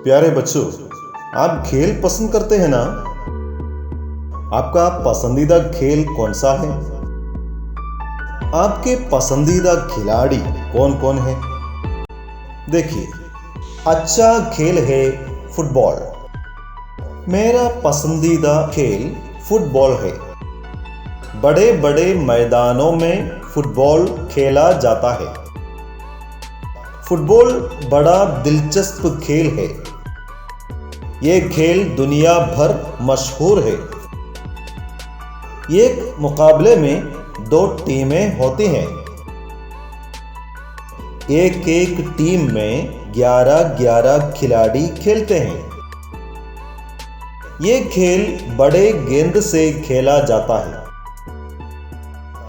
प्यारे बच्चों, आप खेल पसंद करते हैं ना? आपका पसंदीदा खेल कौन सा है? आपके पसंदीदा खिलाड़ी कौन कौन है? देखिए, अच्छा खेल है फुटबॉल। मेरा पसंदीदा खेल फुटबॉल है। बड़े बड़े मैदानों में फुटबॉल खेला जाता है। फुटबॉल बड़ा दिलचस्प खेल है। ये खेल दुनिया भर मशहूर है। एक मुकाबले में 2 टीमें होती हैं। एक एक टीम में 11-11 खिलाड़ी खेलते हैं। ये खेल बड़े गेंद से खेला जाता है।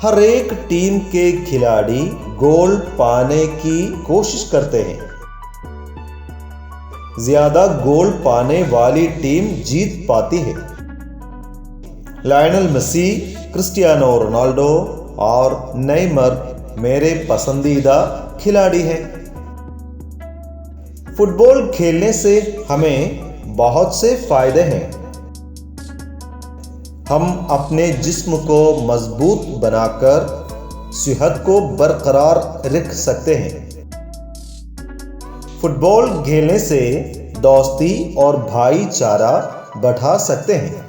हर एक टीम के खिलाड़ी गोल पाने की कोशिश करते हैं। ज्यादा गोल पाने वाली टीम जीत पाती है। लायनल मेसी, क्रिस्टियानो रोनाल्डो और नेइमर मेरे पसंदीदा खिलाड़ी हैं। फुटबॉल खेलने से हमें बहुत से फायदे हैं। हम अपने जिस्म को मजबूत बनाकर सेहत को बरकरार रख सकते हैं। फुटबॉल खेलने से दोस्ती और भाईचारा बढ़ा सकते हैं।